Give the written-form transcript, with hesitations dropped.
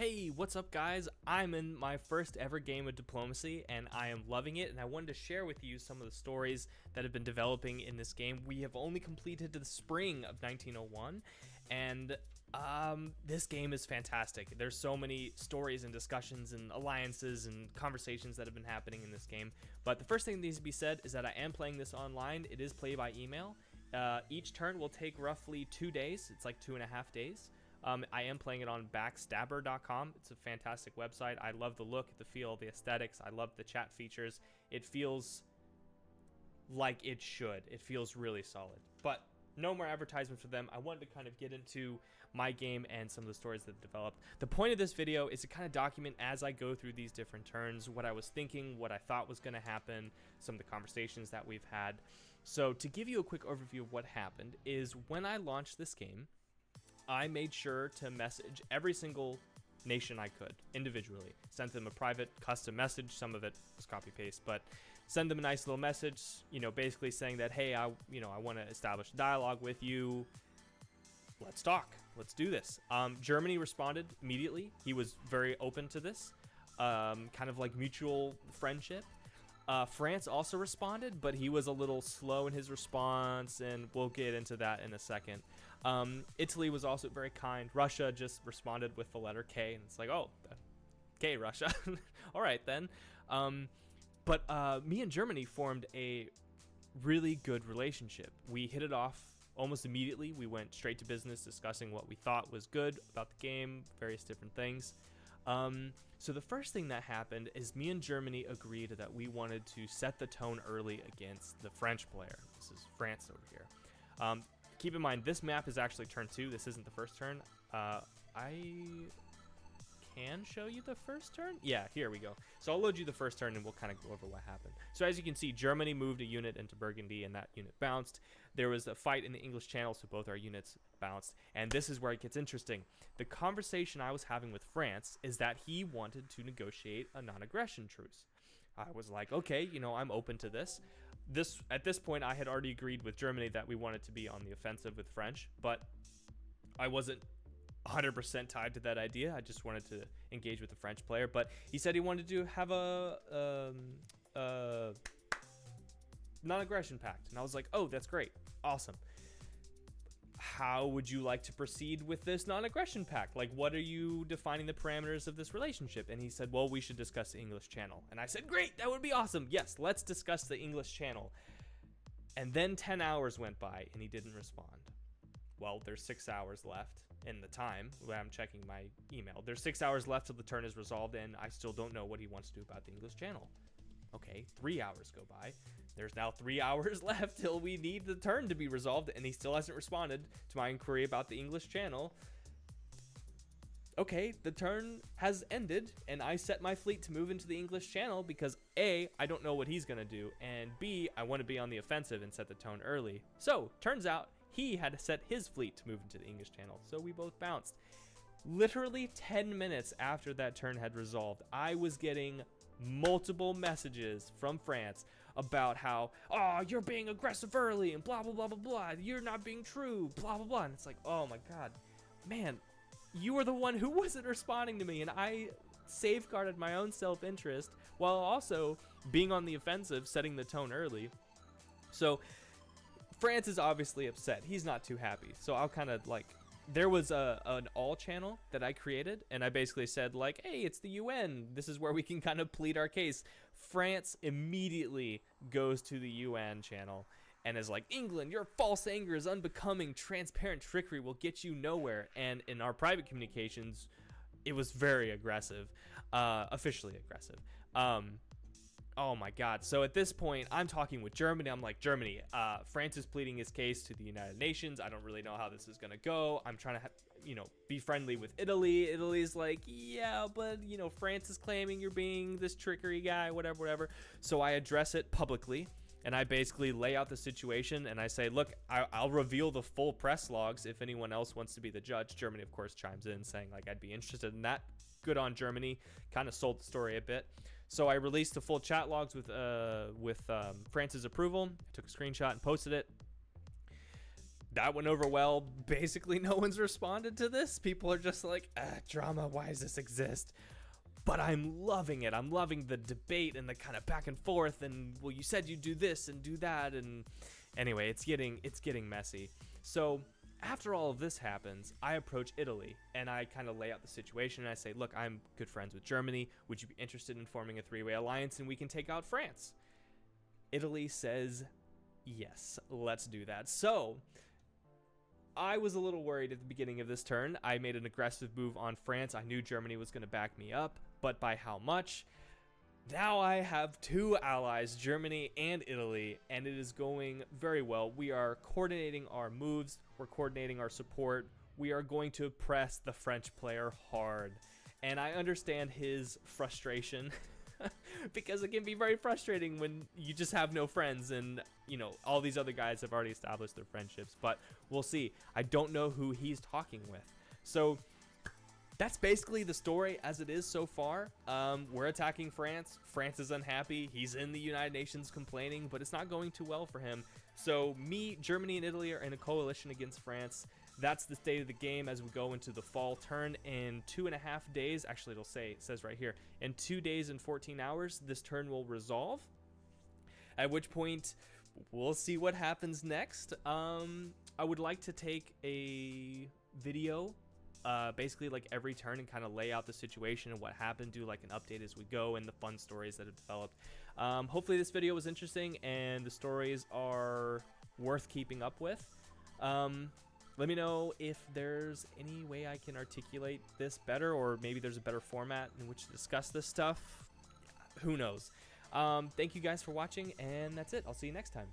Hey, what's up guys? I'm in my first ever game of Diplomacy and I am loving it, and I wanted to share with you some of the stories that have been developing in this game. We have only completed the spring of 1901 and this game is fantastic. There's so many stories and discussions and alliances and conversations that have been happening in this game. But the first thing that needs to be said is that I am playing this online. It is play by email. Each turn will take roughly 2 days. It's like 2.5 days. I am playing it on backstabber.com. It's a fantastic website. I love the look, the feel, the aesthetics. I love the chat features. It feels like it should. It feels really solid. But no more advertisements for them. I wanted to kind of get into my game and some of the stories that developed. The point of this video is to kind of document as I go through these different turns, what I was thinking, what I thought was going to happen, some of the conversations that we've had. So to give you a quick overview of what happened is when I launched this game, I made sure to message every single nation I could individually. Sent them a private custom message. Some of it was copy paste, but send them a nice little message, basically saying that, hey, I want to establish a dialogue with you. Let's talk. Let's do this. Germany responded immediately. He was very open to this, kind of like mutual friendship. France also responded, but he was a little slow in his response, and we'll get into that in a second. Italy was also very kind. Russia just responded with the letter K, and it's like, oh, K, Russia. All right, then. But me and Germany formed a really good relationship. We hit it off almost immediately. We went straight to business, discussing what we thought was good about the game, various different things. So the first thing that happened is me and Germany agreed that we wanted to set the tone early against the French player. This is France over here. Keep in mind, this map is actually turn 2. This isn't the first turn. I can show you the first turn. Yeah, here we go. So I'll load you the first turn and we'll kind of go over what happened. So as you can see, Germany moved a unit into Burgundy and that unit bounced. There was a fight in the English Channel, so both our units bounced. And this is where it gets interesting. The conversation I was having with France is that he wanted to negotiate a non-aggression truce. I was like, okay, I'm open to this. At this point, I had already agreed with Germany that we wanted to be on the offensive with French, but I wasn't 100% tied to that idea. I just wanted to engage with the French player, but he said he wanted to have a non-aggression pact, and I was like, oh, that's great, awesome. How would you like to proceed with this non-aggression pact? Like, what are you defining the parameters of this relationship? And he said, well, we should discuss the English Channel. And I said, great, that would be awesome. Yes, let's discuss the English Channel. And then 10 hours went by and he didn't respond. Well, there's 6 hours left in the time when I'm checking my email. There's 6 hours left till the turn is resolved, and I still don't know what he wants to do about the English Channel. Okay, 3 hours go by. There's now 3 hours left till we need the turn to be resolved, and he still hasn't responded to my inquiry about the English Channel. Okay, the turn has ended, and I set my fleet to move into the English Channel because A, I don't know what he's gonna do, and B, I want to be on the offensive and set the tone early. So, turns out, he had set his fleet to move into the English Channel, so we both bounced. Literally 10 minutes after that turn had resolved, I was getting multiple messages from France about how, oh, you're being aggressive early, and blah, blah, blah, blah, blah, you're not being true, blah, blah, blah. And it's like, oh my God, man, you were the one who wasn't responding to me, and I safeguarded my own self-interest while also being on the offensive, setting the tone early. So France is obviously upset. He's not too happy. So I'll kind of like, there was an all channel that I created, and I basically said like, hey, it's the UN. This is where we can kind of plead our case. France immediately goes to the UN channel and is like, England, your false anger is unbecoming. Transparent trickery will get you nowhere. And in our private communications, it was very aggressive, officially aggressive. Oh my God. So at this point, I'm talking with Germany. I'm like, Germany, France is pleading his case to the United Nations. I don't really know how this is going to go. I'm trying to, be friendly with Italy. Italy's like, yeah, but, France is claiming you're being this trickery guy, whatever. So I address it publicly. And I basically lay out the situation and I say, look, I'll reveal the full press logs if anyone else wants to be the judge. Germany, of course, chimes in saying like, I'd be interested in that. Good on Germany. Kind of sold the story a bit. So I released the full chat logs with France's approval. I took a screenshot and posted it. that went over well. Basically, no one's responded to this. People are just like, drama, why does this exist? But I'm loving it. I'm loving the debate and the kind of back and forth. And, well, you said you'd do this and do that. And anyway, it's getting messy. So after all of this happens, I approach Italy and I kind of lay out the situation. And I say, look, I'm good friends with Germany. Would you be interested in forming a three-way alliance and we can take out France? Italy says, yes, let's do that. So I was a little worried at the beginning of this turn. I made an aggressive move on France. I knew Germany was going to back me up, but by how much? Now I have two allies, Germany and Italy, and it is going very well. We are coordinating our moves. We're coordinating our support. We are going to press the French player hard. And I understand his frustration because it can be very frustrating when you just have no friends and, you know, all these other guys have already established their friendships. But we'll see. I don't know who he's talking with. So that's basically the story as it is so far. We're attacking France. France is unhappy. He's in the United Nations complaining, but it's not going too well for him. So me, Germany, and Italy are in a coalition against France. That's the state of the game as we go into the fall turn. In 2.5 days, actually it says right here, in 2 days and 14 hours, this turn will resolve. At which point, we'll see what happens next. I would like to take a video basically like every turn and kind of lay out the situation and what happened, do like an update as we go and the fun stories that have developed. Hopefully this video was interesting and the stories are worth keeping up with. Let me know if there's any way I can articulate this better, or maybe there's a better format in which to discuss this stuff. Who knows? Thank you guys for watching, and that's it. I'll see you next time.